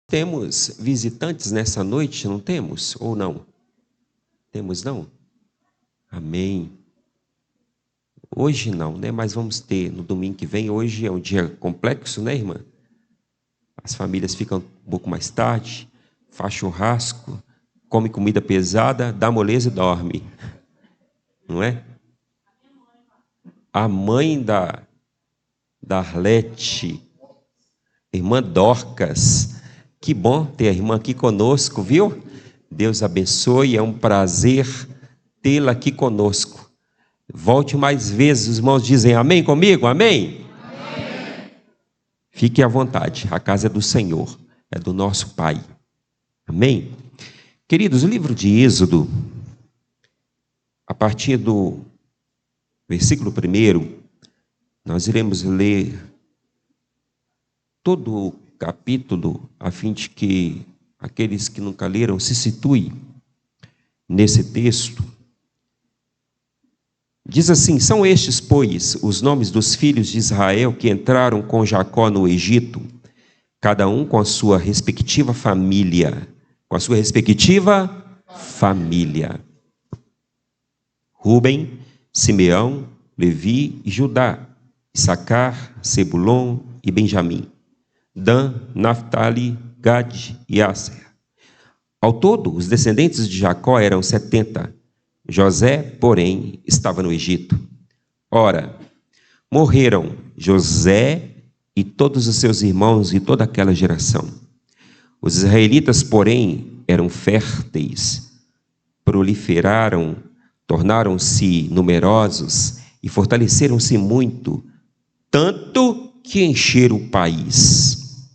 Temos visitantes nessa noite, não temos? Ou não? Temos não? Amém. Hoje não, né? Mas vamos ter no domingo que vem. Hoje é um dia complexo, né, irmã? As famílias ficam um pouco mais tarde, faz churrasco, come comida pesada, dá moleza e dorme. Não é? A mãe da Arlete, irmã Dorcas. Que bom ter a irmã aqui conosco, viu? Deus abençoe, é um prazer tê-la aqui conosco. Volte mais vezes, os irmãos dizem amém comigo, amém? Amém. Fique à vontade, a casa é do Senhor, é do nosso Pai. Amém? Queridos, o livro de Êxodo, a partir do versículo 1, nós iremos ler todo o capítulo, a fim de que aqueles que nunca leram se situem nesse texto. Diz assim: são estes, pois, os nomes dos filhos de Israel que entraram com Jacó no Egito, cada um com a sua respectiva família. Com a sua respectiva família. Rúben, Simeão, Levi e Judá, Issacar, Zebulon e Benjamim, Dan, Naftali, Gade e Asser. Ao todo, os descendentes de Jacó eram 70. José, porém, estava no Egito. Ora, morreram José e todos os seus irmãos e toda aquela geração. Os israelitas, porém, eram férteis, proliferaram, tornaram-se numerosos e fortaleceram-se muito, tanto que encheram o país.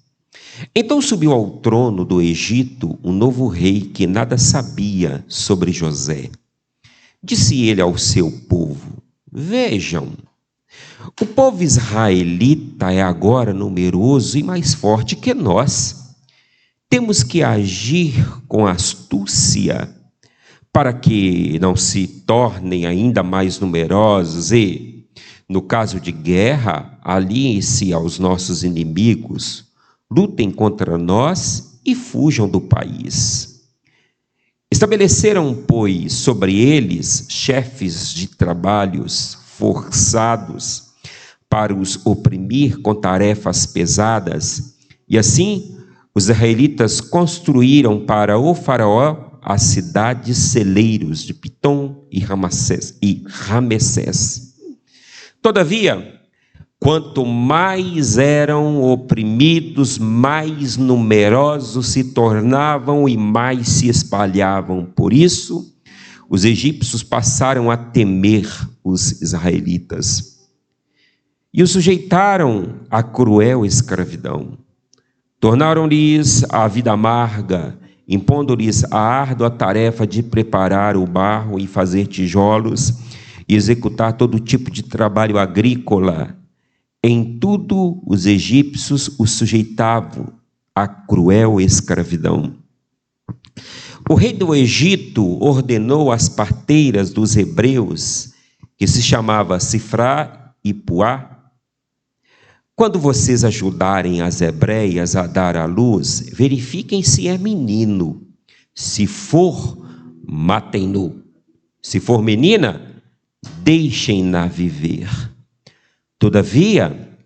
Então subiu ao trono do Egito um novo rei que nada sabia sobre José. Disse ele ao seu povo: vejam, o povo israelita é agora numeroso e mais forte que nós. Temos que agir com astúcia para que não se tornem ainda mais numerosos e, no caso de guerra, aliem-se aos nossos inimigos, lutem contra nós e fujam do país. Estabeleceram, pois, sobre eles chefes de trabalhos forçados para os oprimir com tarefas pesadas, e assim os israelitas construíram para o faraó as cidades celeiros de Pitom e Ramessés. Todavia, quanto mais eram oprimidos, mais numerosos se tornavam e mais se espalhavam. Por isso, os egípcios passaram a temer os israelitas e os sujeitaram à cruel escravidão. Tornaram-lhes a vida amarga, impondo-lhes a árdua tarefa de preparar o barro e fazer tijolos e executar todo tipo de trabalho agrícola. Em tudo, os egípcios os sujeitavam à cruel escravidão. O rei do Egito ordenou às parteiras dos hebreus, que se chamava Sifrá e Puá: quando vocês ajudarem as hebreias a dar à luz, verifiquem se é menino. Se for, matem-no. Se for menina, deixem-na viver. Todavia,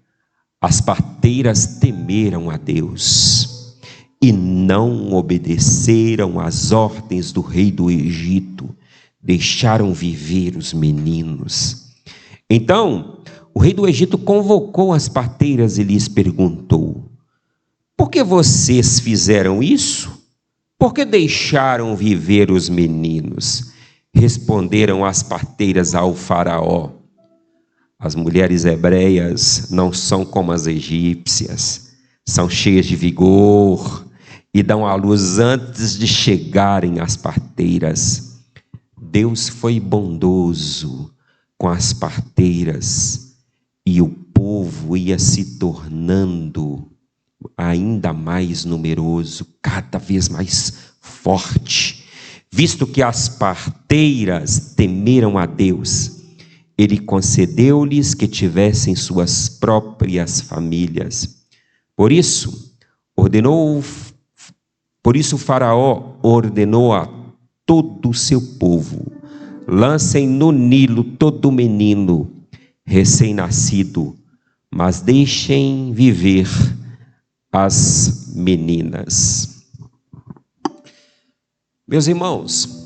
as parteiras temeram a Deus e não obedeceram às ordens do rei do Egito, deixaram viver os meninos. Então, o rei do Egito convocou as parteiras e lhes perguntou: por que vocês fizeram isso? Por que deixaram viver os meninos? Responderam as parteiras ao faraó: as mulheres hebreias não são como as egípcias, são cheias de vigor e dão à luz antes de chegarem às parteiras. Deus foi bondoso com as parteiras e o povo ia se tornando ainda mais numeroso, cada vez mais forte. Visto que as parteiras temeram a Deus, Ele concedeu-lhes que tivessem suas próprias famílias. Por isso, ordenou Por isso o Faraó ordenou a todo o seu povo: lancem no Nilo todo menino recém-nascido, mas deixem viver as meninas. Meus irmãos,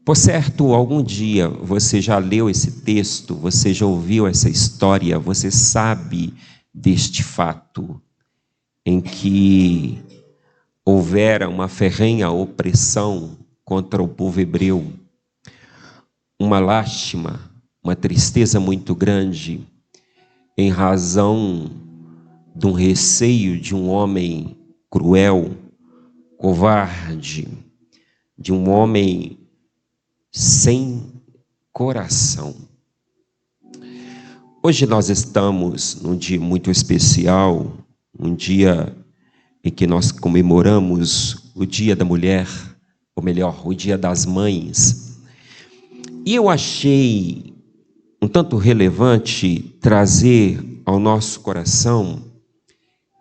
por certo, algum dia você já leu esse texto, você já ouviu essa história, você sabe deste fato em que houvera uma ferrenha opressão contra o povo hebreu, uma lástima, uma tristeza muito grande, em razão de um receio de um homem cruel, covarde, de um homem sem coração. Hoje nós estamos num dia muito especial, um dia em que nós comemoramos o Dia da Mulher, ou melhor, o Dia das Mães. E eu achei um tanto relevante trazer ao nosso coração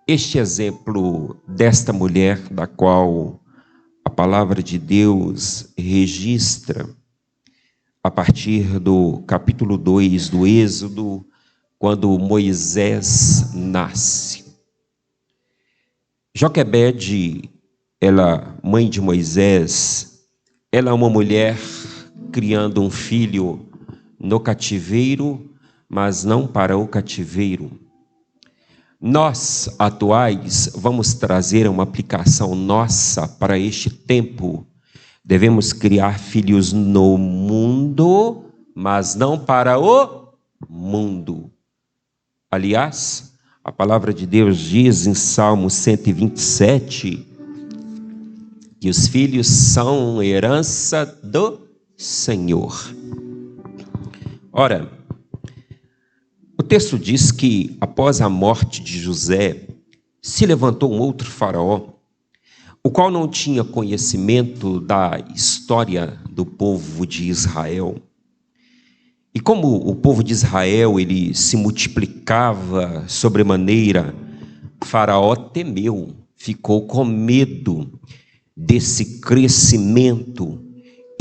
este exemplo desta mulher, da qual a palavra de Deus registra a partir do capítulo 2 do Êxodo, quando Moisés nasce. Joquebede, ela, mãe de Moisés, ela é uma mulher criando um filho no cativeiro, mas não para o cativeiro. Nós, atuais, vamos trazer uma aplicação nossa para este tempo. Devemos criar filhos no mundo, mas não para o mundo. Aliás, a palavra de Deus diz em Salmo 127 que os filhos são herança do Senhor. Ora, o texto diz que após a morte de José, se levantou um outro faraó, o qual não tinha conhecimento da história do povo de Israel. E como o povo de Israel ele se multiplicava sobremaneira, Faraó temeu, ficou com medo desse crescimento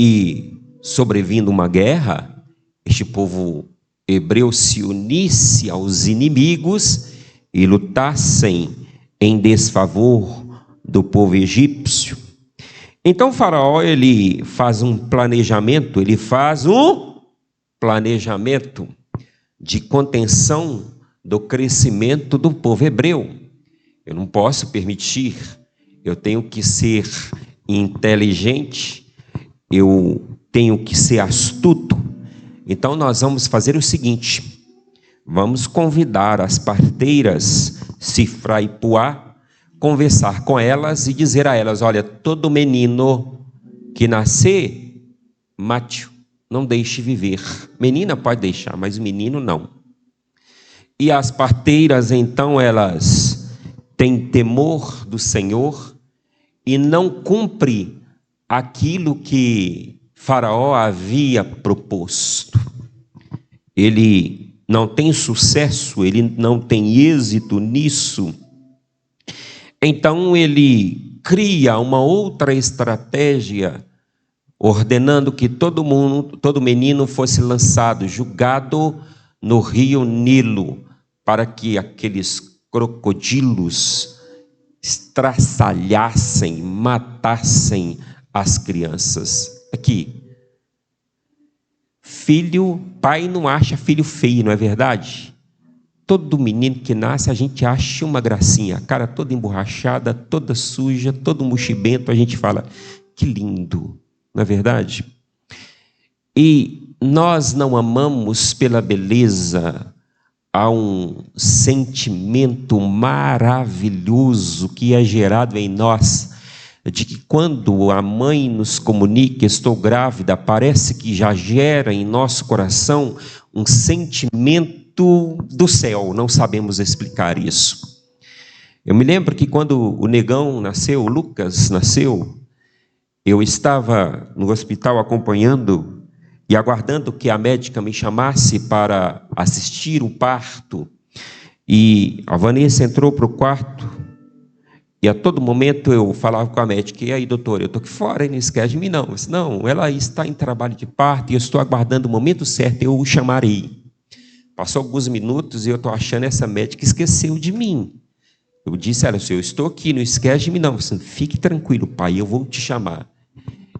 e, sobrevindo uma guerra, este povo hebreu se unisse aos inimigos e lutassem em desfavor do povo egípcio. Então Faraó ele faz um planejamento, de contenção do crescimento do povo hebreu. Eu não posso permitir, eu tenho que ser inteligente, eu tenho que ser astuto. Então nós vamos fazer o seguinte: vamos convidar as parteiras Sifra e Puá, conversar com elas e dizer a elas: olha, todo menino que nascer, mate-o, não deixe viver. Menina pode deixar, mas o menino não. E as parteiras, então, elas têm temor do Senhor e não cumprem aquilo que Faraó havia proposto. Ele não tem sucesso, ele não tem êxito nisso. Então ele cria uma outra estratégia, ordenando que todo menino fosse lançado, jogado no rio Nilo, para que aqueles crocodilos estraçalhassem, matassem as crianças. Aqui, pai não acha filho feio, não é verdade? Todo menino que nasce, a gente acha uma gracinha, a cara toda emborrachada, toda suja, todo mochibento, a gente fala, que lindo, não é verdade? E nós não amamos pela beleza. Há um sentimento maravilhoso que é gerado em nós, de que quando a mãe nos comunica, estou grávida, parece que já gera em nosso coração um sentimento do céu, não sabemos explicar isso. Eu me lembro que quando o negão nasceu, o Lucas nasceu, eu estava no hospital acompanhando e aguardando que a médica me chamasse para assistir o parto. E a Vanessa entrou para o quarto E a todo momento eu falava com a médica: e aí, doutor, eu estou aqui fora, não esquece de mim não. Eu disse: não, ela está em trabalho de parto e eu estou aguardando o momento certo, eu o chamarei. Passou alguns minutos e eu estou achando essa médica esqueceu de mim. Eu disse: olha, eu estou aqui, não esquece de mim não. Disse: fique tranquilo, pai, eu vou te chamar.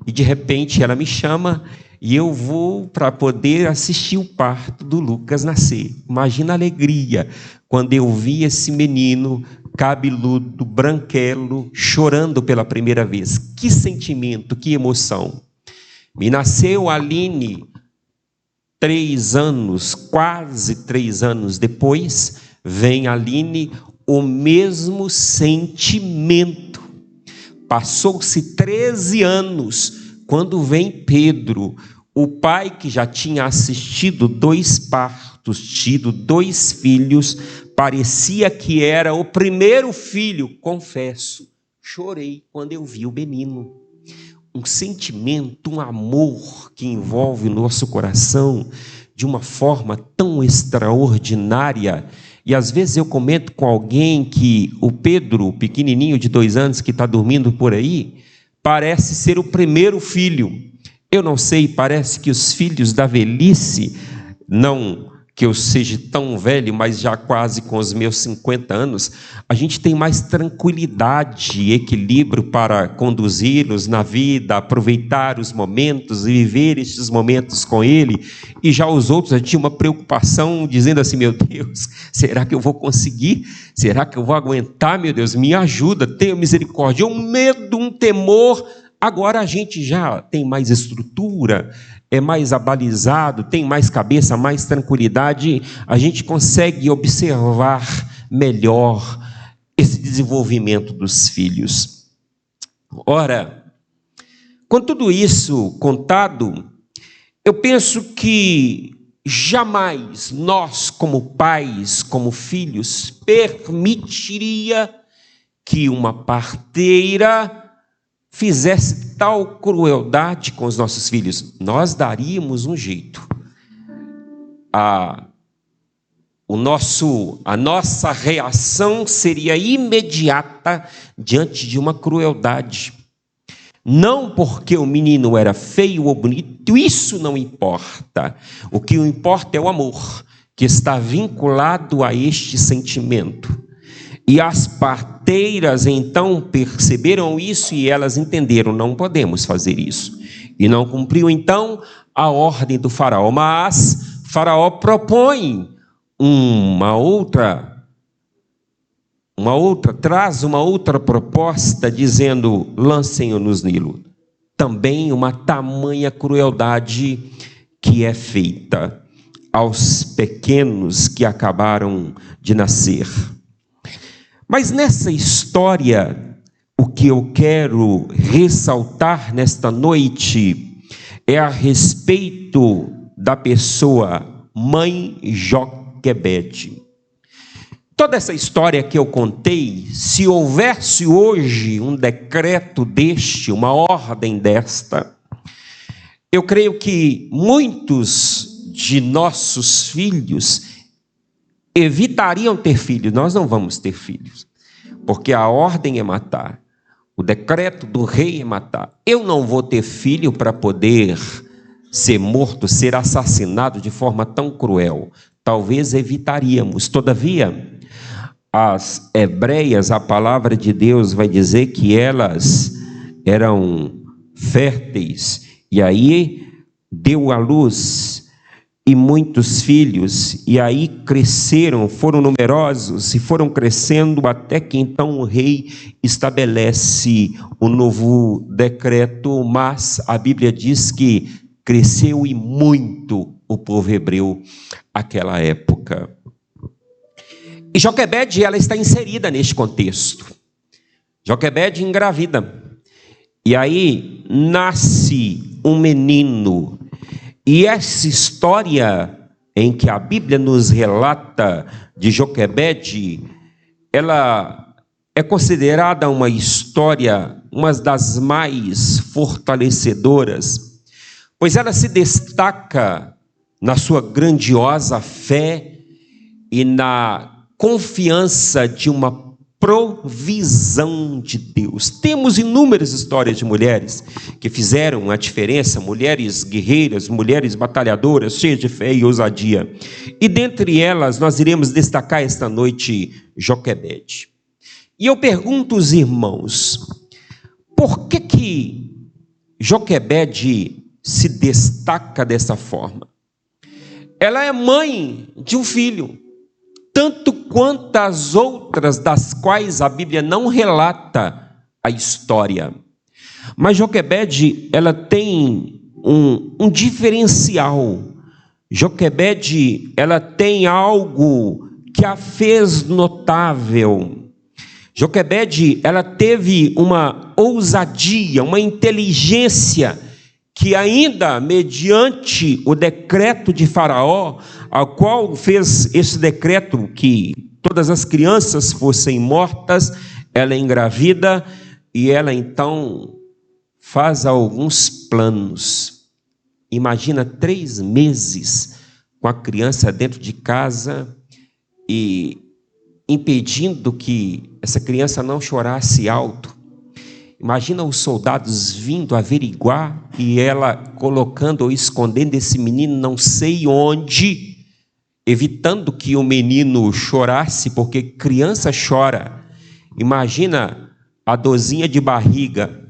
E de repente ela me chama e eu vou para poder assistir o parto do Lucas nascer. Imagina a alegria quando eu vi esse menino cabeludo, branquelo, chorando pela primeira vez. Que sentimento, que emoção. Me nasceu a Aline 3 anos, quase 3 anos depois, vem a Aline, o mesmo sentimento. Passou-se 13 anos, quando vem Pedro, o pai que já tinha assistido 2 partos, tido 2 filhos, parecia que era o primeiro filho. Confesso, chorei quando eu vi o menino. Um sentimento, um amor que envolve o nosso coração de uma forma tão extraordinária. E às vezes eu comento com alguém que o Pedro, pequenininho de 2 anos, que está dormindo por aí, parece ser o primeiro filho. Eu não sei, parece que os filhos da velhice, não que eu seja tão velho, mas já quase com os meus 50 anos, a gente tem mais tranquilidade e equilíbrio para conduzi-los na vida, aproveitar os momentos e viver estes momentos com ele. E já os outros já tinham uma preocupação, dizendo assim: meu Deus, será que eu vou conseguir? Será que eu vou aguentar? Meu Deus, me ajuda, tenha misericórdia. Um medo, um temor. Agora a gente já tem mais estrutura, é mais abalizado, tem mais cabeça, mais tranquilidade, a gente consegue observar melhor esse desenvolvimento dos filhos. Ora, com tudo isso contado, eu penso que jamais nós, como pais, como filhos, permitiria que uma parteira fizesse tal crueldade com os nossos filhos. Nós daríamos um jeito. A nossa reação seria imediata diante de uma crueldade. Não porque o menino era feio ou bonito, isso não importa. O que importa é o amor, que está vinculado a este sentimento. E as parteiras então perceberam isso e elas entenderam: não podemos fazer isso. E não cumpriu então a ordem do faraó. Mas faraó propõe traz uma outra proposta, dizendo: lancem-o no Nilo. Também uma tamanha crueldade que é feita aos pequenos que acabaram de nascer. Mas nessa história, o que eu quero ressaltar nesta noite é a respeito da pessoa mãe Joquebede. Toda essa história que eu contei, se houvesse hoje um decreto deste, uma ordem desta, eu creio que muitos de nossos filhos evitariam ter filhos. Nós não vamos ter filhos, porque a ordem é matar, o decreto do rei é matar. Eu não vou ter filho para poder ser morto, ser assassinado de forma tão cruel. Talvez evitaríamos. Todavia, as hebreias, a palavra de Deus vai dizer que elas eram férteis, e aí deu à luz e muitos filhos, e aí cresceram, foram numerosos e foram crescendo, até que então o rei estabelece um novo decreto. Mas a Bíblia diz que cresceu e muito o povo hebreu naquela época. E Joquebede, ela está inserida neste contexto. Joquebede engravida, e aí nasce um menino. E essa história em que a Bíblia nos relata de Joquebede, ela é considerada uma história, uma das mais fortalecedoras, pois ela se destaca na sua grandiosa fé e na confiança de uma provisão de Deus. Temos inúmeras histórias de mulheres que fizeram a diferença, mulheres guerreiras, mulheres batalhadoras, cheias de fé e ousadia. E dentre elas, nós iremos destacar esta noite Joquebede. E eu pergunto aos irmãos, por que Joquebede se destaca dessa forma? Ela é mãe de um filho, tanto quanto as outras das quais a Bíblia não relata a história. Mas Joquebede, ela tem um diferencial. Joquebede, ela tem algo que a fez notável. Joquebede, ela teve uma ousadia, uma inteligência que ainda mediante o decreto de Faraó, ao qual fez esse decreto que todas as crianças fossem mortas, ela engravida e ela então faz alguns planos. Imagina 3 meses com a criança dentro de casa e impedindo que essa criança não chorasse alto. Imagina os soldados vindo averiguar e ela colocando ou escondendo esse menino não sei onde, evitando que o menino chorasse, porque criança chora. Imagina a dorzinha de barriga.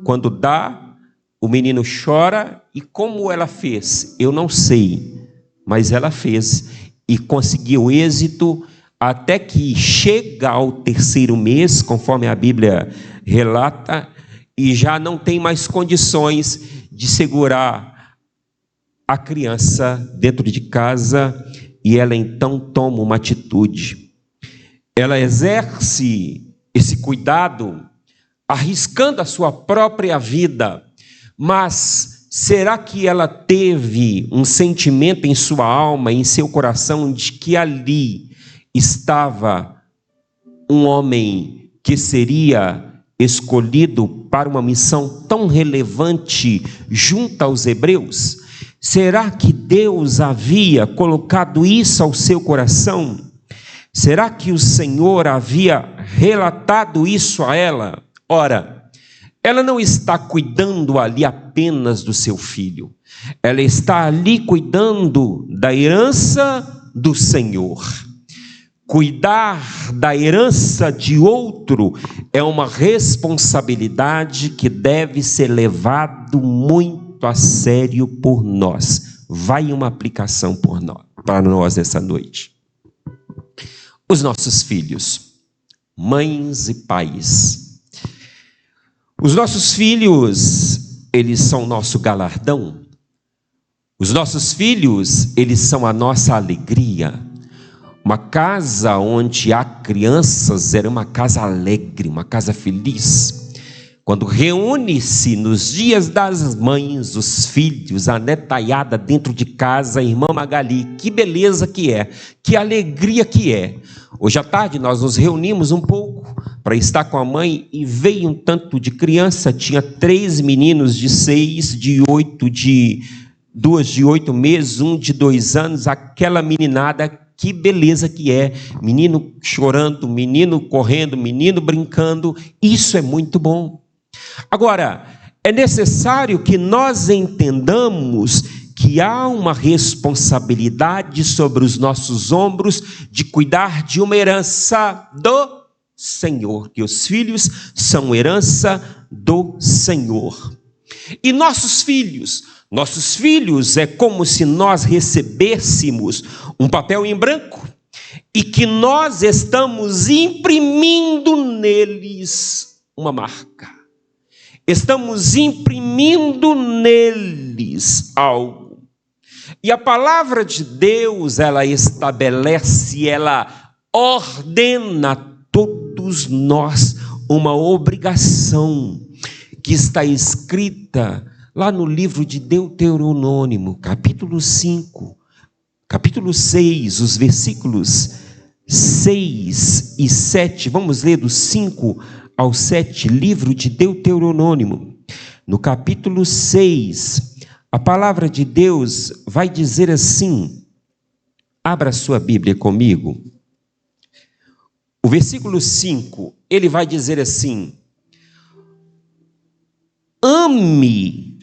Quando dá, o menino chora. E como ela fez? Eu não sei, mas ela fez e conseguiu êxito até que chega ao 3º mês, conforme a Bíblia relata, e já não tem mais condições de segurar a criança dentro de casa, e ela então toma uma atitude. Ela exerce esse cuidado, arriscando a sua própria vida, mas será que ela teve um sentimento em sua alma, em seu coração, de que ali estava um homem que seria escolhido para uma missão tão relevante junto aos hebreus? Será que Deus havia colocado isso ao seu coração? Será que o Senhor havia relatado isso a ela? Ora, ela não está cuidando ali apenas do seu filho. Ela está ali cuidando da herança do Senhor. Cuidar da herança de outro é uma responsabilidade que deve ser levado muito a sério por nós. Vai uma aplicação para nós nessa noite. Os nossos filhos, mães e pais. Os nossos filhos, eles são nosso galardão. Os nossos filhos, eles são a nossa alegria. Uma casa onde há crianças era uma casa alegre, uma casa feliz. Quando reúne-se nos dias das mães, os filhos, a netaiada dentro de casa, a irmã Magali, que beleza que é, que alegria que é. Hoje à tarde nós nos reunimos um pouco para estar com a mãe e veio um tanto de criança, tinha 3 meninos de 6, de 8, de 2 de 8 meses, um de 2 anos, aquela meninada. Que beleza que é, menino chorando, menino correndo, menino brincando, isso é muito bom. Agora, é necessário que nós entendamos que há uma responsabilidade sobre os nossos ombros de cuidar de uma herança do Senhor, que os filhos são herança do Senhor. E nossos filhos é como se nós recebêssemos um papel em branco e que nós estamos imprimindo neles uma marca. Estamos imprimindo neles algo. E a palavra de Deus, ela estabelece, ela ordena a todos nós uma obrigação que está escrita lá no livro de Deuteronômio, capítulo 5, capítulo 6, os versículos 6 e 7. Vamos ler do 5 ao 7, livro de Deuteronômio. No capítulo 6, a palavra de Deus vai dizer assim, abra sua Bíblia comigo. O versículo 5, ele vai dizer assim: ame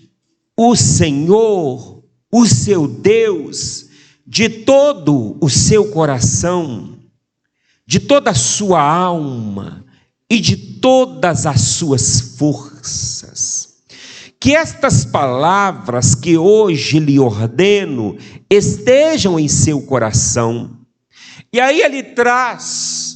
o Senhor, o seu Deus, de todo o seu coração, de toda a sua alma e de todas as suas forças. Que estas palavras que hoje lhe ordeno estejam em seu coração. E aí ele traz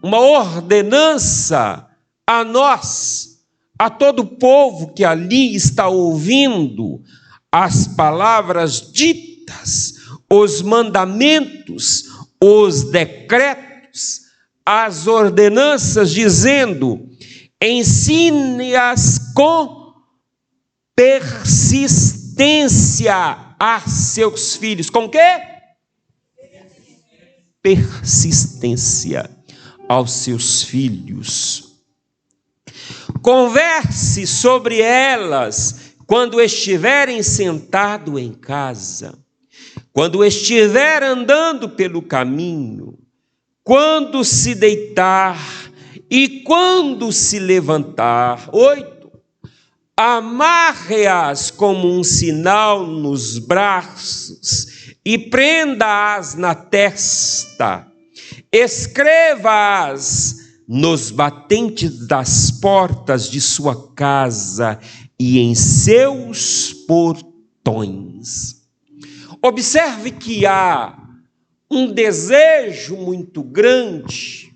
uma ordenança a nós, a todo o povo que ali está ouvindo as palavras ditas, os mandamentos, os decretos, as ordenanças, dizendo: ensine-as com persistência a seus filhos. Com quê? Persistência aos seus filhos. Converse sobre elas quando estiverem sentado em casa, quando estiver andando pelo caminho, quando se deitar e quando se levantar. 8. Amarre-as como um sinal nos braços e prenda-as na testa. Escreva-as nos batentes das portas de sua casa e em seus portões. Observe que há um desejo muito grande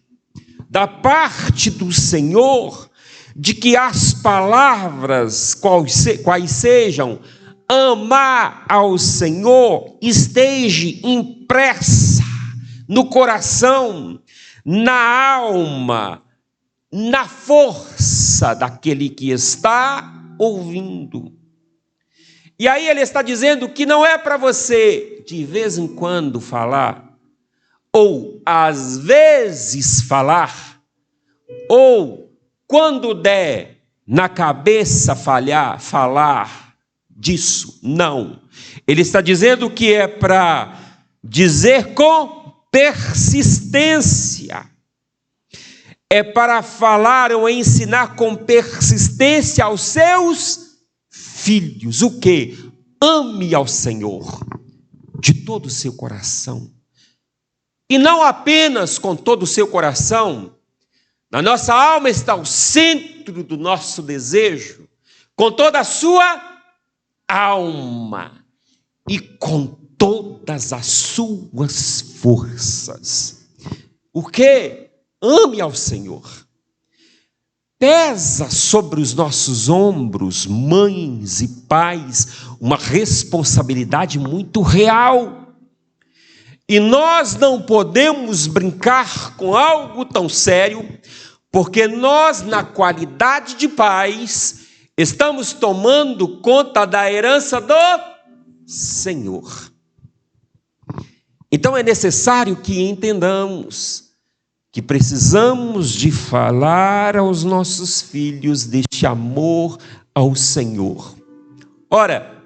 da parte do Senhor de que as palavras, quais sejam, amar ao Senhor, esteja impressa no coração, na alma, na força daquele que está ouvindo. E aí ele está dizendo que não é para você de vez em quando falar, ou às vezes falar, ou quando der na cabeça falar disso. Não. Ele está dizendo que é para dizer com persistência. É para falar ou ensinar com persistência aos seus filhos. O quê? Ame ao Senhor de todo o seu coração. E não apenas com todo o seu coração. Na nossa alma está o centro do nosso desejo, com toda a sua alma e com todas as suas forças. O quê? Ame ao Senhor. Pesa sobre os nossos ombros, mães e pais, uma responsabilidade muito real. E nós não podemos brincar com algo tão sério, porque nós, na qualidade de pais, estamos tomando conta da herança do Senhor. Então é necessário que entendamos que precisamos de falar aos nossos filhos deste amor ao Senhor. Ora,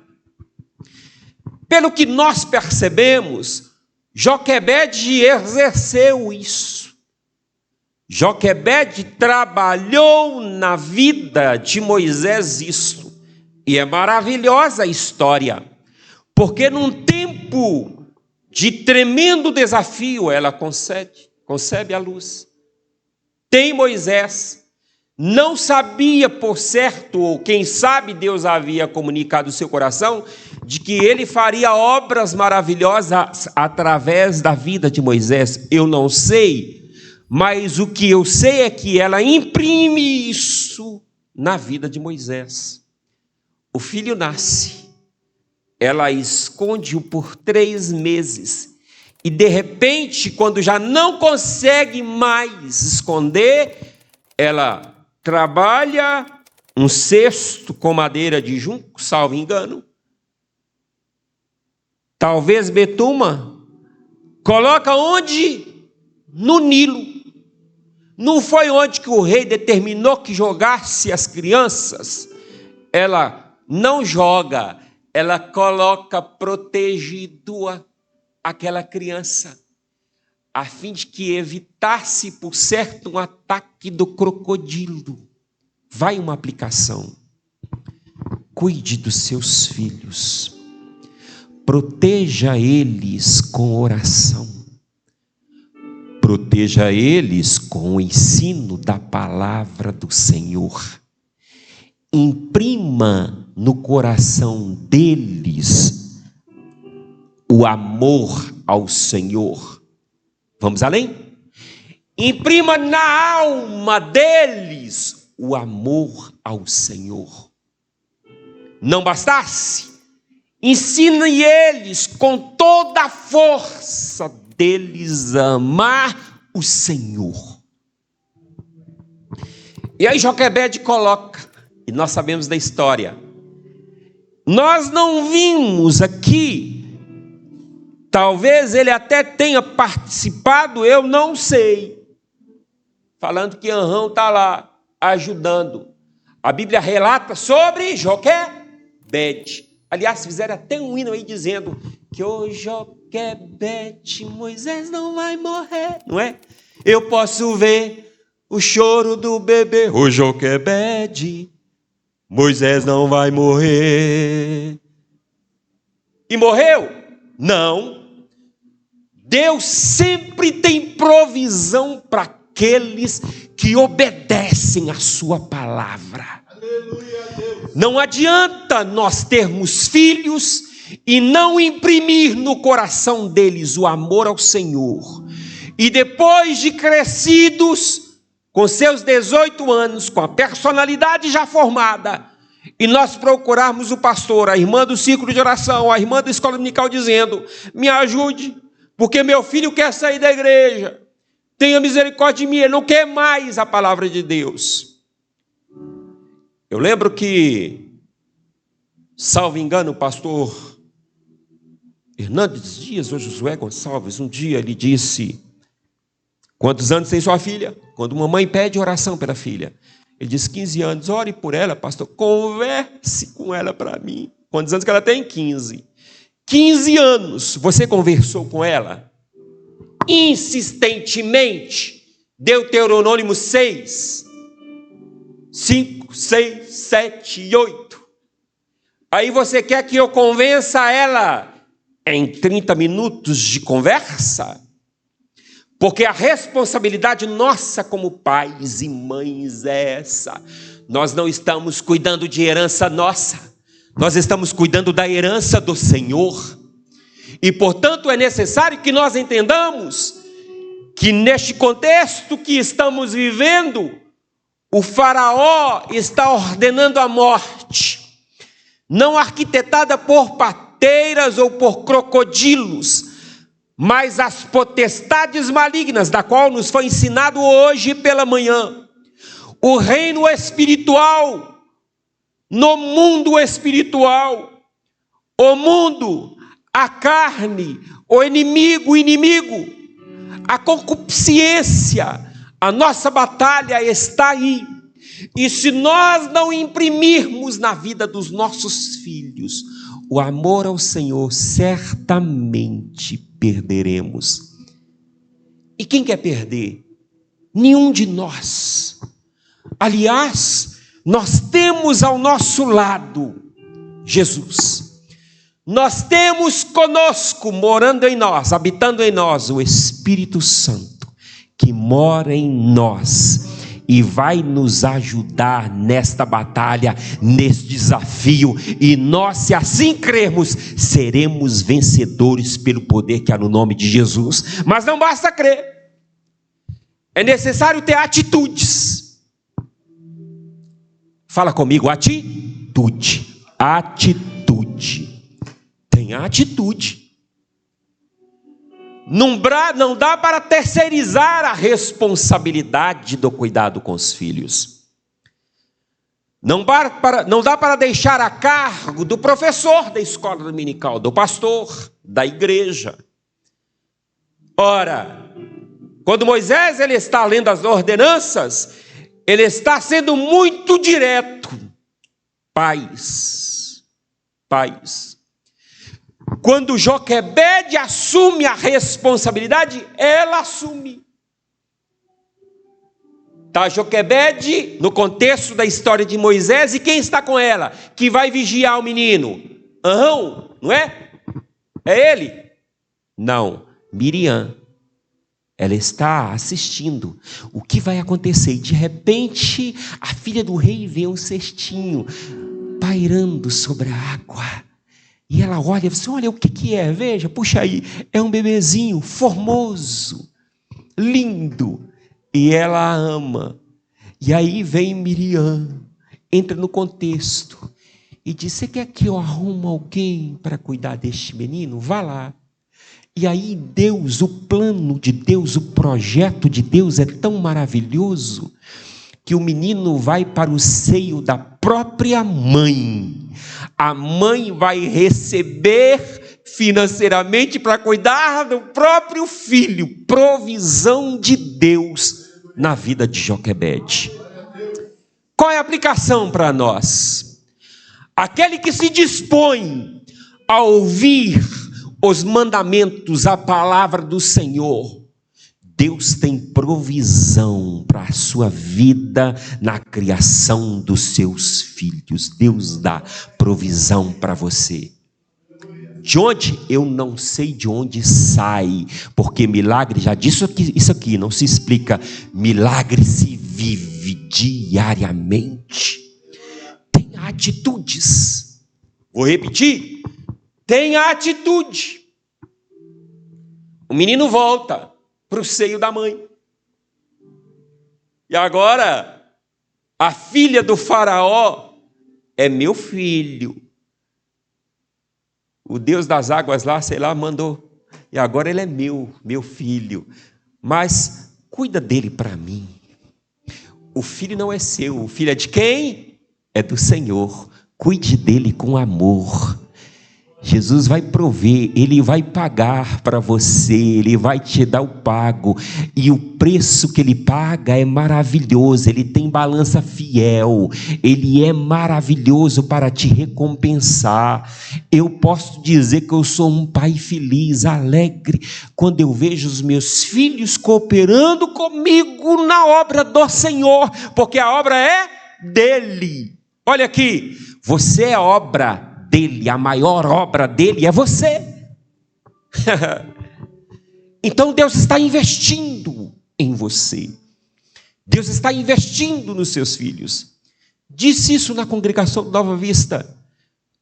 pelo que nós percebemos, Joquebede exerceu isso. Joquebede trabalhou na vida de Moisés isso. E é maravilhosa a história, porque num tempo de tremendo desafio ela concebe a luz. Tem Moisés, não sabia por certo, ou quem sabe Deus havia comunicado o seu coração, de que ele faria obras maravilhosas através da vida de Moisés. Eu não sei, mas o que eu sei é que ela imprime isso na vida de Moisés. O filho nasce, ela esconde-o por 3 meses, e de repente, quando já não consegue mais esconder, ela trabalha um cesto com madeira de junco, salvo engano, talvez betuma, coloca onde? No Nilo. Não foi onde que o rei determinou que jogasse as crianças. Ela não joga, ela coloca protegido aquela criança. a fim de que evitasse, por certo, um ataque do crocodilo. Vai uma aplicação. Cuide dos seus filhos. Proteja eles com oração. Proteja eles com o ensino da palavra do Senhor. Imprima no coração deles o amor ao Senhor. Vamos além? Imprima na alma deles o amor ao Senhor. Não bastasse, ensine eles com toda a força deles a amar o Senhor. E aí Joquebede coloca, e nós sabemos da história, nós não vimos aqui, talvez ele até tenha participado, eu não sei, falando que Anrão está lá, ajudando. A Bíblia relata sobre Joquebede. Aliás, fizeram até um hino aí dizendo que o Joquebede, Moisés não vai morrer, não é? Eu posso ver o choro do bebê, o Joquebede, Moisés não vai morrer. E morreu? Não. Deus sempre tem provisão para aqueles que obedecem a sua palavra. Aleluia, Deus. Não adianta nós termos filhos e não imprimir no coração deles o amor ao Senhor. E depois de crescidos, com seus 18 anos, com a personalidade já formada, e nós procurarmos o pastor, a irmã do círculo de oração, a irmã da escola dominical, dizendo: me ajude, porque meu filho quer sair da igreja, tenha misericórdia de mim, ele não quer mais a palavra de Deus. Eu lembro que, salvo engano, o pastor Hernandes Dias ou Josué Gonçalves, um dia ele disse: quantos anos tem sua filha? Quando uma mãe pede oração pela filha, ele disse: 15 anos, ore por ela, pastor, converse com ela para mim. Quantos anos que ela tem? 15. 15 anos, você conversou com ela? Insistentemente. Deuteronômio 6, 5, 6, 7 e 8. Aí você quer que eu convença ela em 30 minutos de conversa? Porque a responsabilidade nossa como pais e mães é essa. Nós não estamos cuidando de herança nossa. Nós estamos cuidando da herança do Senhor. E, portanto, é necessário que nós entendamos que neste contexto que estamos vivendo, o faraó está ordenando a morte, não arquitetada por parteiras ou por crocodilos, mas as potestades malignas, da qual nos foi ensinado hoje pela manhã. O reino espiritual, no mundo espiritual, o mundo, a carne, o inimigo, a concupiscência, a nossa batalha está aí. E se nós não imprimirmos na vida dos nossos filhos o amor ao Senhor, certamente perderemos. E quem quer perder? Nenhum de nós. Aliás, nós temos ao nosso lado Jesus. Nós temos conosco, morando em nós, habitando em nós, o Espírito Santo, que mora em nós e vai nos ajudar nesta batalha, nesse desafio. E nós, se assim crermos, seremos vencedores pelo poder que há no nome de Jesus. Mas não basta crer, é necessário ter atitudes. Fala comigo, atitude. Atitude. Tenha atitude. Não dá para terceirizar a responsabilidade do cuidado com os filhos. Não dá para deixar a cargo do professor da escola dominical, do pastor, da igreja. Ora, quando Moisés ele está lendo as ordenanças, ele está sendo muito direto. Pais, Quando Joquebede assume a responsabilidade, ela assume. Está Joquebede no contexto da história de Moisés, e quem está com ela? Que vai vigiar o menino? Arão, não é? É ele? Não, Miriam. Ela está assistindo o que vai acontecer. E de repente, a filha do rei vê um cestinho pairando sobre a água. E ela olha e diz: olha, o que é? Veja, puxa aí. É um bebezinho formoso, lindo. E ela ama. E aí vem Miriam, entra no contexto e diz: você quer que eu arrume alguém para cuidar deste menino? Vá lá. E aí Deus, o plano de Deus, o projeto de Deus é tão maravilhoso que o menino vai para o seio da própria mãe. A mãe vai receber financeiramente para cuidar do próprio filho. Provisão de Deus na vida de Joquebede. Qual é a aplicação para nós? Aquele que se dispõe a ouvir os mandamentos, a palavra do Senhor, Deus tem provisão para a sua vida na criação dos seus filhos. Deus dá provisão para você. De onde? Eu não sei de onde sai, porque milagre, já disse isso aqui, não se explica. Milagre se vive diariamente. Tem atitudes. Vou repetir. Tenha atitude. O menino volta para o seio da mãe. E agora, a filha do faraó é meu filho. O Deus das águas lá, sei lá, mandou. E agora ele é meu filho. Mas cuida dele para mim. O filho não é seu. O filho é de quem? É do Senhor. Cuide dele com amor. Jesus vai prover, Ele vai pagar para você, Ele vai te dar o pago, e o preço que Ele paga é maravilhoso, Ele tem balança fiel, Ele é maravilhoso para te recompensar. Eu posso dizer que eu sou um pai feliz, alegre, quando eu vejo os meus filhos cooperando comigo na obra do Senhor, porque a obra é dele. Olha aqui, você é obra dele, a maior obra dele é você. Então Deus está investindo em você. Deus está investindo nos seus filhos. Disse isso na congregação do Nova Vista.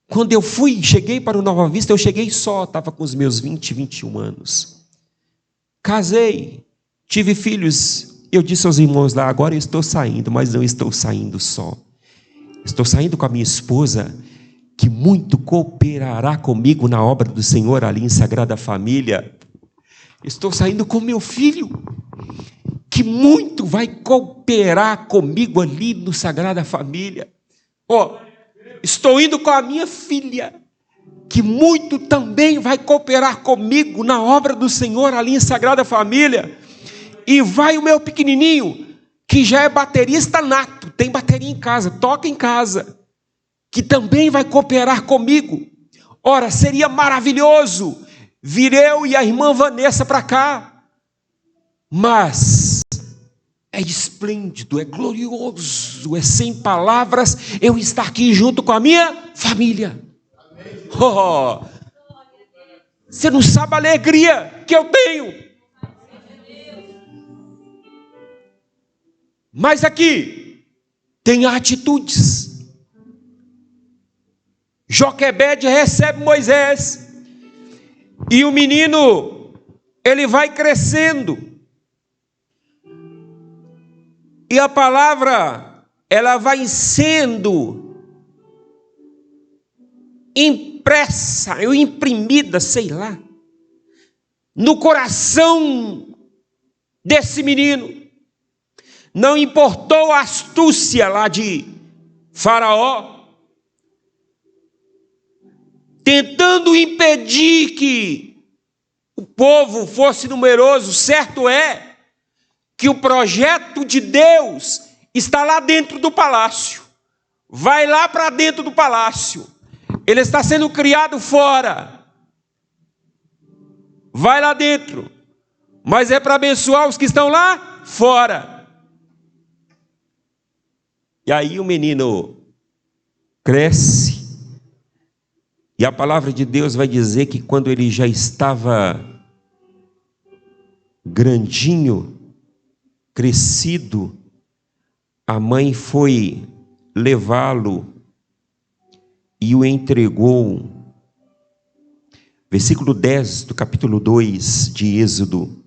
Quando eu cheguei para o Nova Vista, eu cheguei só, estava com os meus 20, 21 anos. Casei, tive filhos. Eu disse aos irmãos lá: agora eu estou saindo, mas não estou saindo só. Estou saindo com a minha esposa, que muito cooperará comigo na obra do Senhor ali em Sagrada Família. Estou saindo com meu filho, que muito vai cooperar comigo ali no Sagrada Família. Estou indo com a minha filha, que muito também vai cooperar comigo na obra do Senhor ali em Sagrada Família. E vai o meu pequenininho, que já é baterista nato, tem bateria em casa, toca em casa, que também vai cooperar comigo. Ora, seria maravilhoso vir eu e a irmã Vanessa para cá, mas é esplêndido, é glorioso, é sem palavras eu estar aqui junto com a minha família. Você não sabe a alegria que eu tenho. Mas aqui tem atitudes. Joquebede recebe Moisés, e o menino, ele vai crescendo, e a palavra, ela vai sendo impressa, ou imprimida, sei lá, no coração desse menino. Não importou a astúcia lá de Faraó, tentando impedir que o povo fosse numeroso. Certo é que o projeto de Deus está lá dentro do palácio. Vai lá para dentro do palácio. Ele está sendo criado fora. vai lá dentro, mas é para abençoar os que estão lá fora. E aí o menino cresce, e a palavra de Deus vai dizer que quando ele já estava grandinho, crescido, a mãe foi levá-lo e o entregou. Versículo 10 do capítulo 2 de Êxodo.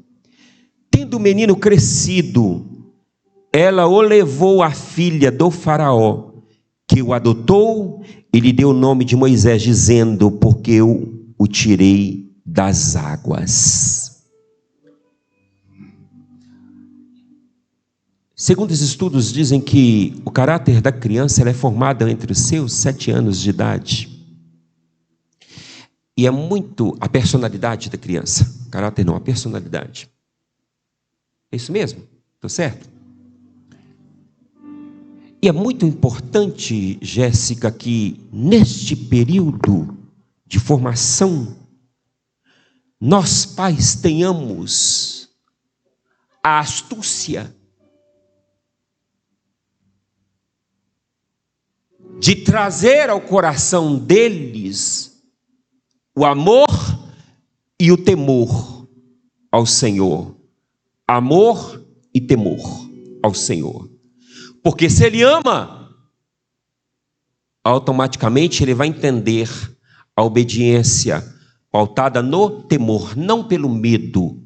Tendo o menino crescido, ela o levou à filha do faraó, que o adotou e lhe deu o nome de Moisés, dizendo: porque eu o tirei das águas. Segundo os estudos, dizem que o caráter da criança é formado entre os seus 7 anos de idade. E é muito a personalidade da criança. Caráter não, a personalidade. É isso mesmo? Estou certo? E é muito importante, Jéssica, que neste período de formação, nós pais tenhamos a astúcia de trazer ao coração deles o amor e o temor ao Senhor. Amor e temor ao Senhor. Porque se ele ama, automaticamente ele vai entender a obediência pautada no temor, não pelo medo,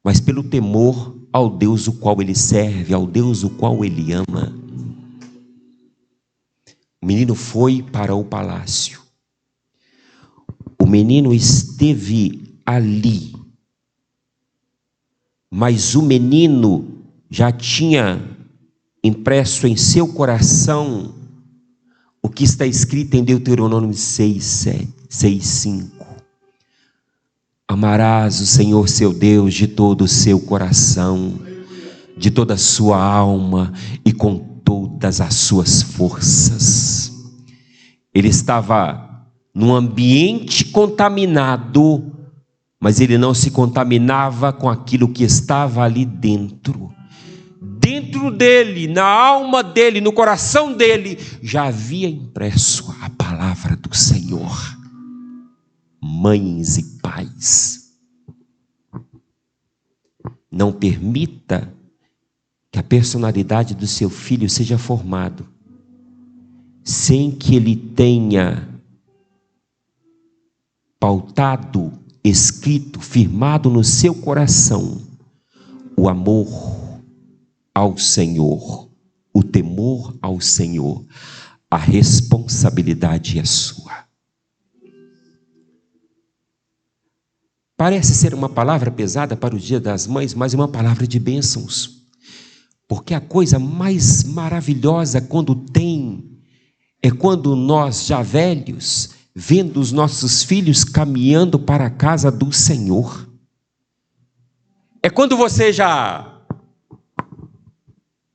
mas pelo temor ao Deus o qual ele serve, ao Deus o qual ele ama. O menino foi para o palácio. O menino esteve ali, mas o menino já tinha impresso em seu coração o que está escrito em Deuteronômio 6:5. Amarás o Senhor seu Deus de todo o seu coração, de toda a sua alma e com todas as suas forças. Ele estava num ambiente contaminado, mas ele não se contaminava com aquilo que estava ali dentro. Dentro dele, na alma dele, no coração dele, já havia impresso a palavra do Senhor. Mães e pais, não permita que a personalidade do seu filho seja formado sem que ele tenha pautado, escrito, firmado no seu coração o amor ao Senhor, o temor ao Senhor. A responsabilidade é sua. Parece ser uma palavra pesada para o Dia das Mães, mas é uma palavra de bênçãos. Porque a coisa mais maravilhosa é quando nós, já velhos, vendo os nossos filhos caminhando para a casa do Senhor. É quando você já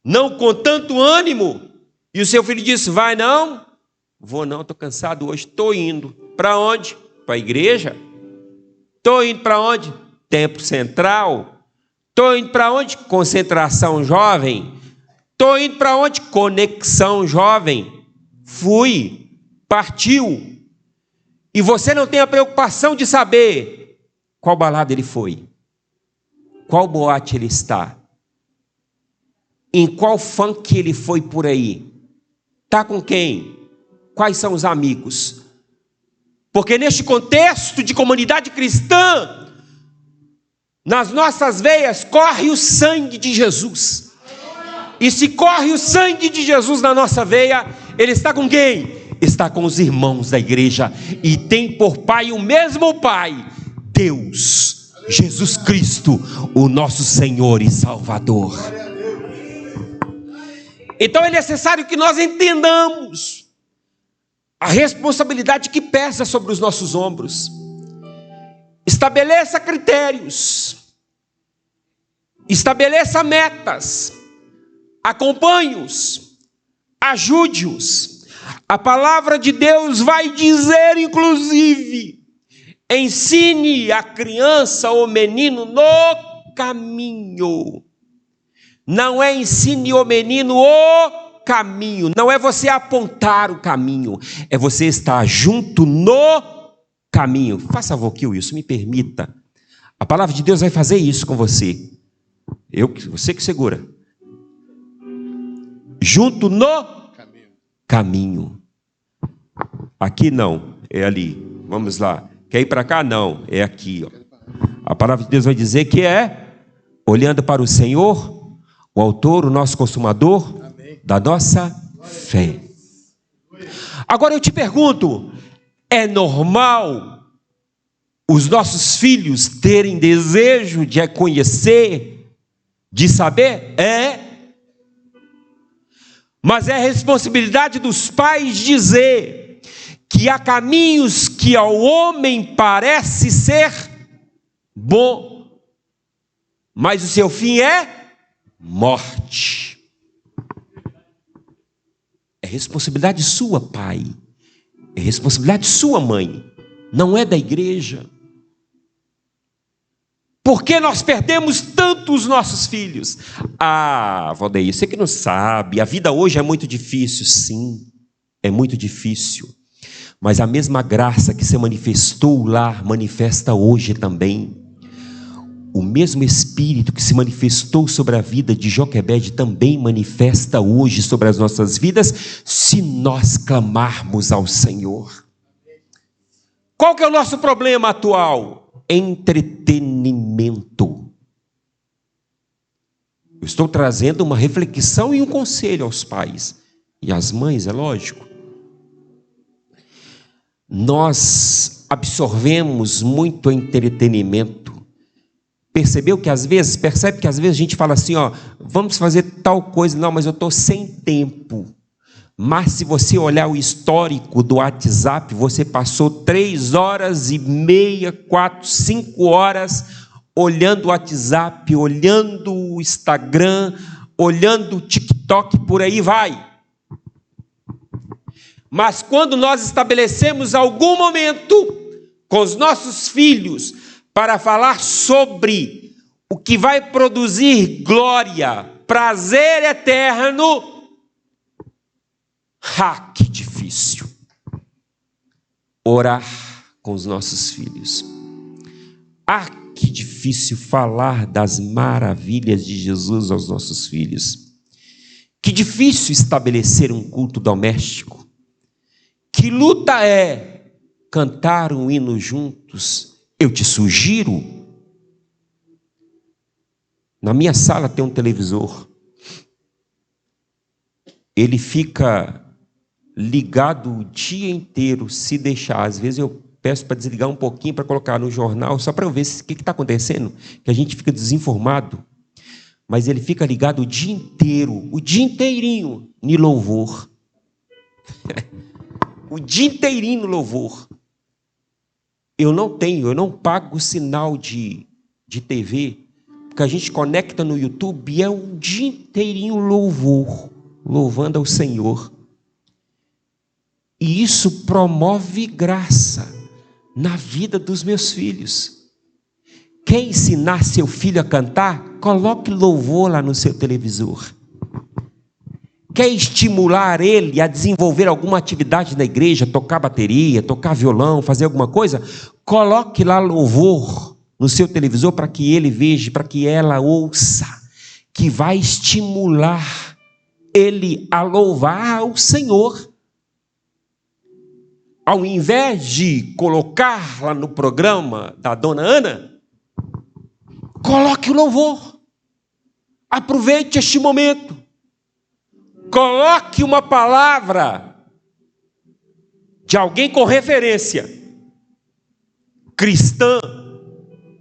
não com tanto ânimo, e o seu filho disse: vai não? Vou não, estou cansado hoje, estou indo. Para onde? Para a igreja. Estou indo para onde? Templo Central. Estou indo para onde? Concentração Jovem. Estou indo para onde? Conexão Jovem. Fui, partiu. E você não tem a preocupação de saber qual balada ele foi, qual boate ele está, em qual funk ele foi por aí, está com quem, quais são os amigos. Porque neste contexto de comunidade cristã, nas nossas veias corre o sangue de Jesus. E se corre o sangue de Jesus na nossa veia, ele está com quem? Está com os irmãos da igreja, e tem por pai o mesmo pai, Deus, Jesus Cristo, o nosso Senhor e Salvador. Então é necessário que nós entendamos a responsabilidade que pesa sobre os nossos ombros. Estabeleça critérios, estabeleça metas, acompanhe-os, ajude-os. A palavra de Deus vai dizer, inclusive, Ensine a criança ou menino no caminho. Não é ensine o menino o caminho. Não é você apontar o caminho. É você estar junto no caminho. Faça favor, Wilson, me permita. A palavra de Deus vai fazer isso com você. Você que segura. Junto no caminho. Aqui não, é ali. Vamos lá. Quer ir para cá? Não, é aqui. Ó. A palavra de Deus vai dizer que é olhando para o Senhor, o autor, o nosso consumador da nossa fé. Agora eu te pergunto, é normal os nossos filhos terem desejo de conhecer, de saber? É. Mas é responsabilidade dos pais dizer que há caminhos que ao homem parece ser bom, mas o seu fim é morte. É responsabilidade sua, pai. É responsabilidade sua, mãe. Não é da igreja. Por que nós perdemos tanto os nossos filhos? Ah, Valdeir, você que não sabe, a vida hoje é muito difícil. Sim, é muito difícil. Mas a mesma graça que se manifestou lá, manifesta hoje também. O mesmo Espírito que se manifestou sobre a vida de Joquebede também manifesta hoje sobre as nossas vidas, se nós clamarmos ao Senhor. Qual que é o nosso problema atual? Entretenimento. Eu estou trazendo uma reflexão e um conselho aos pais e às mães, é lógico. Nós absorvemos muito entretenimento. Percebe que às vezes a gente fala assim, ó, vamos fazer tal coisa, não, mas eu estou sem tempo. Mas se você olhar o histórico do WhatsApp, você passou 3 horas e meia, 4, 5 horas olhando o WhatsApp, olhando o Instagram, olhando o TikTok, por aí vai. Mas quando nós estabelecemos algum momento com os nossos filhos para falar sobre o que vai produzir glória, prazer eterno, que difícil orar com os nossos filhos. Que difícil falar das maravilhas de Jesus aos nossos filhos. Que difícil estabelecer um culto doméstico. Que luta é cantar um hino juntos. Eu te sugiro. Na minha sala tem um televisor. Ele fica ligado o dia inteiro, se deixar. Às vezes eu peço para desligar um pouquinho para colocar no jornal, só para eu ver o que está acontecendo, que a gente fica desinformado. Mas ele fica ligado o dia inteiro, o dia inteirinho, no louvor. O dia inteirinho no louvor. Eu não pago sinal de TV, porque a gente conecta no YouTube e é um dia inteirinho louvor, louvando ao Senhor. E isso promove graça na vida dos meus filhos. Quer ensinar seu filho a cantar? Coloque louvor lá no seu televisor. Quer estimular ele a desenvolver alguma atividade na igreja, tocar bateria, tocar violão, fazer alguma coisa? Coloque lá louvor no seu televisor para que ele veja, para que ela ouça, que vai estimular ele a louvar ao Senhor. Ao invés de colocar lá no programa da dona Ana, coloque o louvor. Aproveite este momento. Coloque uma palavra de alguém com referência cristã.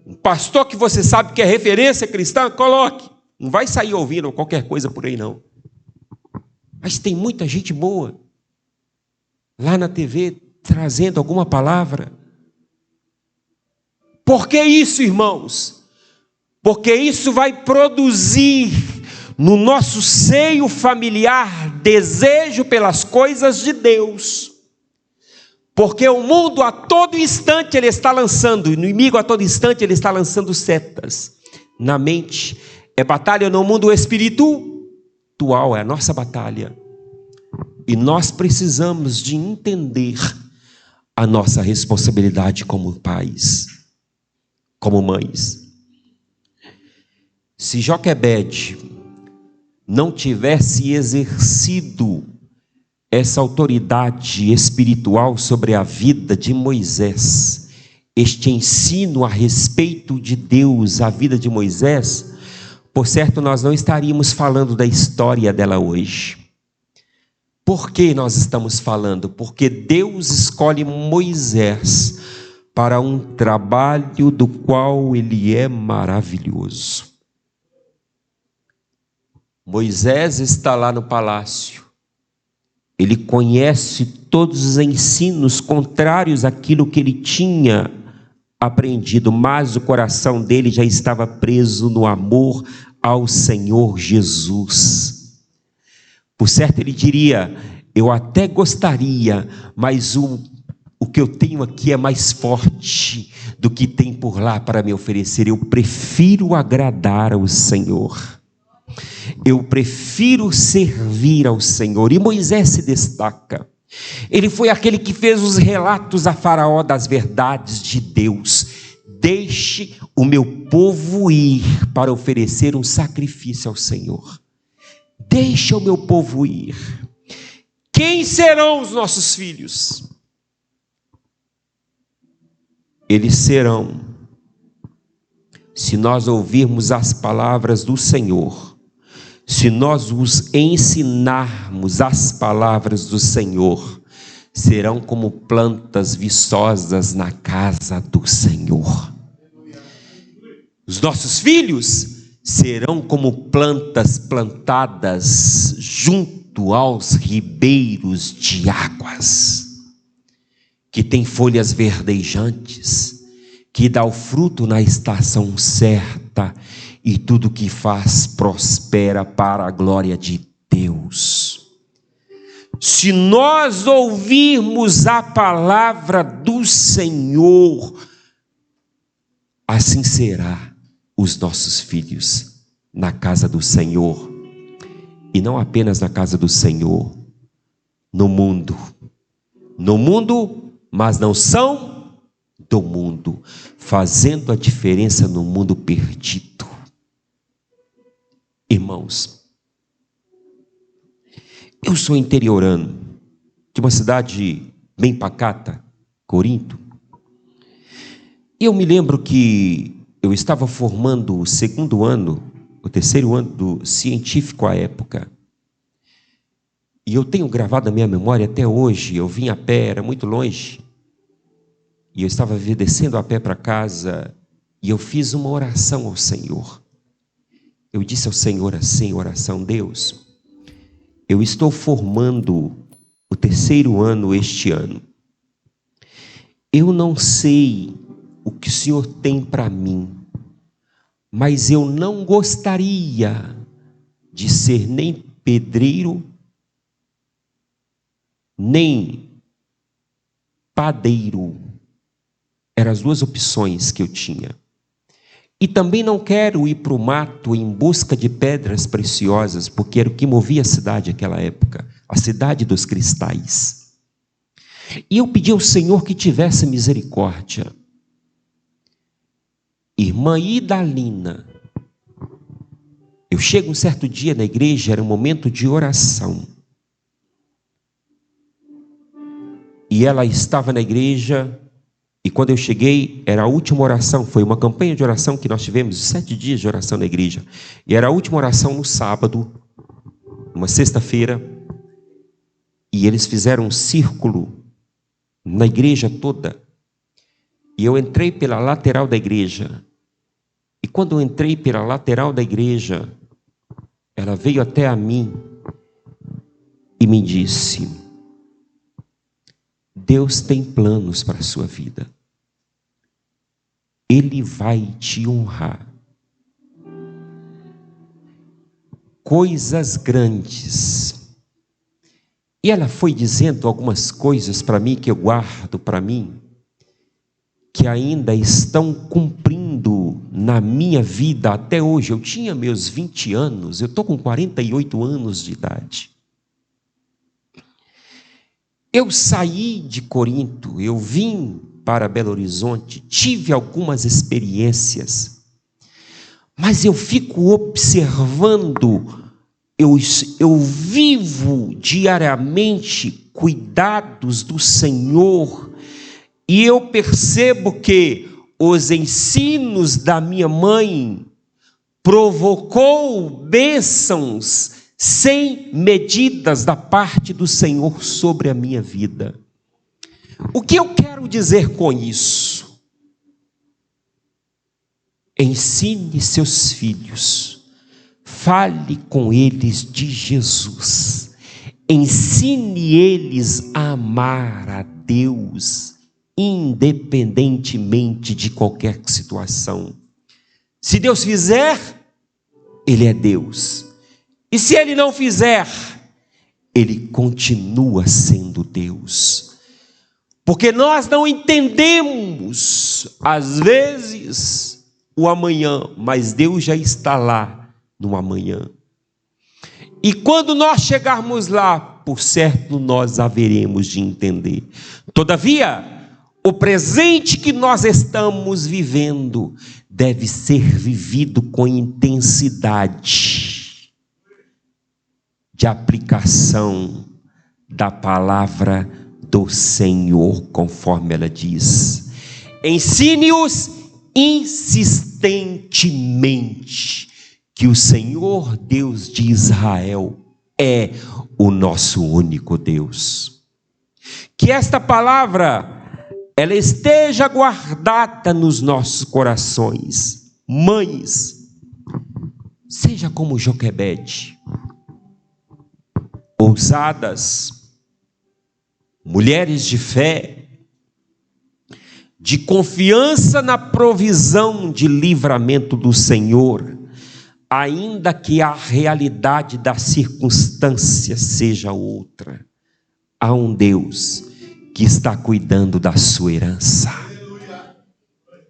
Um pastor que você sabe que é referência cristã, coloque. Não vai sair ouvindo qualquer coisa por aí, não. Mas tem muita gente boa lá na TV trazendo alguma palavra. Por que isso, irmãos? Porque isso vai produzir no nosso seio familiar desejo pelas coisas de Deus. Porque o mundo a todo instante ele está lançando, o inimigo a todo instante ele está lançando setas na mente. É batalha no mundo espiritual, é a nossa batalha. E nós precisamos de entender a nossa responsabilidade como pais, como mães. Se Joquebede não tivesse exercido essa autoridade espiritual sobre a vida de Moisés, este ensino a respeito de Deus, a vida de Moisés, por certo nós não estaríamos falando da história dela hoje. Por que nós estamos falando? Porque Deus escolhe Moisés para um trabalho do qual ele é maravilhoso. Moisés está lá no palácio. Ele conhece todos os ensinos contrários àquilo que ele tinha aprendido, mas o coração dele já estava preso no amor ao Senhor Jesus. Por certo ele diria: eu até gostaria, mas o que eu tenho aqui é mais forte do que tem por lá para me oferecer. Eu prefiro agradar ao Senhor. Eu prefiro servir ao Senhor. E Moisés se destaca. Ele foi aquele que fez os relatos a Faraó das verdades de Deus. Deixe o meu povo ir para oferecer um sacrifício ao Senhor. Deixe o meu povo ir. Quem serão os nossos filhos? Eles serão, se nós ouvirmos as palavras do Senhor, se nós os ensinarmos as palavras do Senhor, serão como plantas viçosas na casa do Senhor. Os nossos filhos serão como plantas plantadas junto aos ribeiros de águas, que tem folhas verdejantes, que dá o fruto na estação certa, e tudo que faz prospera para a glória de Deus. Se nós ouvirmos a palavra do Senhor, assim será os nossos filhos na casa do Senhor, e não apenas na casa do Senhor, no mundo, mas não são do mundo, fazendo a diferença no mundo perdido. Irmãos, eu sou interiorano, de uma cidade bem pacata, Corinto. E eu me lembro que eu estava formando o terceiro ano do científico à época. E eu tenho gravado na minha memória até hoje, eu vim a pé, era muito longe. E eu estava descendo a pé para casa, e eu fiz uma oração ao Senhor. Eu disse ao Senhor assim, oração: Deus, eu estou formando o terceiro ano este ano. Eu não sei o que o Senhor tem para mim, mas eu não gostaria de ser nem pedreiro, nem padeiro. Eram as duas opções que eu tinha. E também não quero ir para o mato em busca de pedras preciosas, porque era o que movia a cidade naquela época, a cidade dos cristais. E eu pedi ao Senhor que tivesse misericórdia. Irmã Idalina, eu chego um certo dia na igreja, era um momento de oração. E ela estava na igreja, e quando eu cheguei, era a última oração, foi uma campanha de oração que nós tivemos, 7 dias de oração na igreja. E era a última oração no sábado, uma sexta-feira, e eles fizeram um círculo na igreja toda. E eu entrei pela lateral da igreja. E quando eu entrei pela lateral da igreja, ela veio até a mim e me disse: Deus tem planos para a sua vida. Ele vai te honrar. Coisas grandes E ela foi dizendo algumas coisas para mim, que eu guardo para mim, que ainda estão cumprindo na minha vida até hoje. Eu tinha meus 20 anos, eu estou com 48 anos de idade. Eu saí de Corinto, eu vim para Belo Horizonte, tive algumas experiências, mas eu fico observando, eu vivo diariamente cuidados do Senhor, e eu percebo que os ensinos da minha mãe provocou bênçãos sem medidas da parte do Senhor sobre a minha vida. O que eu quero dizer com isso? Ensine seus filhos, fale com eles de Jesus, ensine eles a amar a Deus, independentemente de qualquer situação. Se Deus fizer, Ele é Deus. E se Ele não fizer, Ele continua sendo Deus. Porque nós não entendemos, às vezes, o amanhã, mas Deus já está lá no amanhã. E quando nós chegarmos lá, por certo, nós haveremos de entender. Todavia, o presente que nós estamos vivendo deve ser vivido com intensidade de aplicação da palavra do Senhor, conforme ela diz. Ensine-os insistentemente que o Senhor Deus de Israel é o nosso único Deus. Que esta palavra, ela esteja guardada nos nossos corações. Mães, seja como Joquebede, ousadas, mulheres de fé, de confiança na provisão de livramento do Senhor, ainda que a realidade da circunstância seja outra. Há um Deus que está cuidando da sua herança.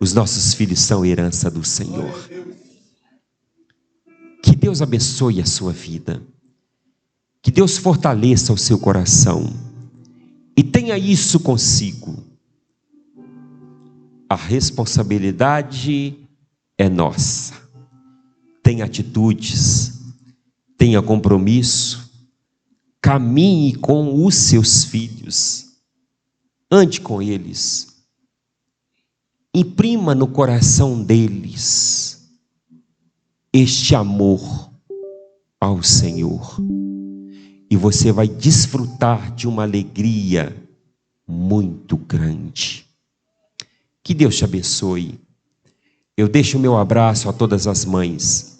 Os nossos filhos são herança do Senhor. Que Deus abençoe a sua vida. Que Deus fortaleça o seu coração. E tenha isso consigo. A responsabilidade é nossa. Tenha atitudes, tenha compromisso, caminhe com os seus filhos, ande com eles, imprima no coração deles este amor ao Senhor, e você vai desfrutar de uma alegria muito grande. Que Deus te abençoe. Eu deixo o meu abraço a todas as mães.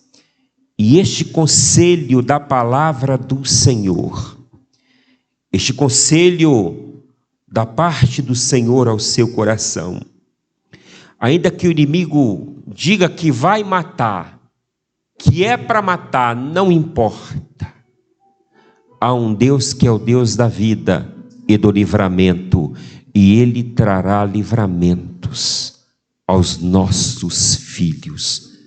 E este conselho da palavra do Senhor, este conselho da parte do Senhor ao seu coração, ainda que o inimigo diga que vai matar, que é para matar, não importa. Há um Deus que é o Deus da vida e do livramento, e Ele trará livramentos aos nossos filhos.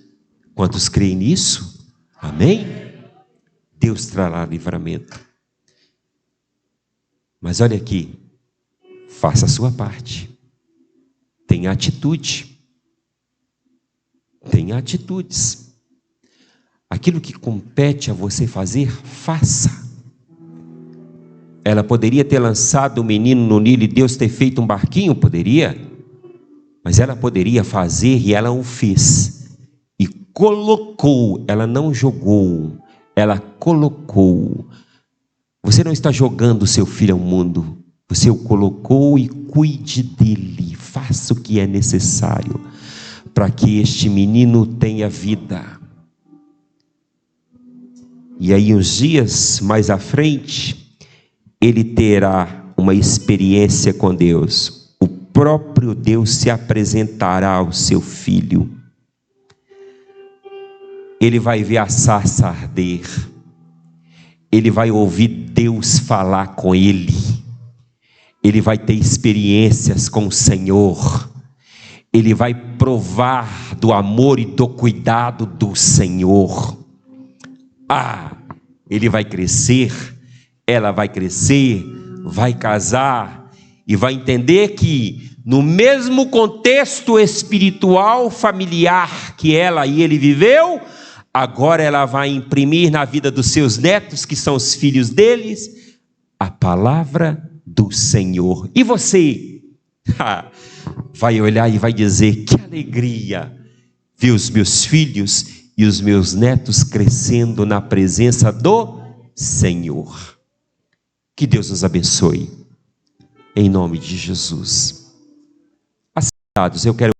Quantos creem nisso? Amém? Deus trará livramento. Mas olha aqui, faça a sua parte. Tenha atitude. Tenha atitudes. Aquilo que compete a você fazer, faça. Ela poderia ter lançado o menino no Nilo e Deus ter feito um barquinho? Poderia. Mas ela poderia fazer e ela o fez. E colocou, ela não jogou, ela colocou. Você não está jogando o seu filho ao mundo, você o colocou, e cuide dele, faça o que é necessário para que este menino tenha vida. E aí uns dias mais à frente, ele terá uma experiência com Deus. O próprio Deus se apresentará ao seu filho. Ele vai ver a sarça arder. ele vai ouvir Deus falar com ele. Ele vai ter experiências com o Senhor. Ele vai provar do amor e do cuidado do Senhor. Ele vai crescer, ela vai crescer, vai casar e vai entender que no mesmo contexto espiritual familiar que ela e ele viveu, agora ela vai imprimir na vida dos seus netos, que são os filhos deles, a palavra do Senhor. E você vai olhar e vai dizer: que alegria ver os meus filhos e os meus netos crescendo na presença do Senhor. Que Deus nos abençoe, em nome de Jesus. Assentados, eu quero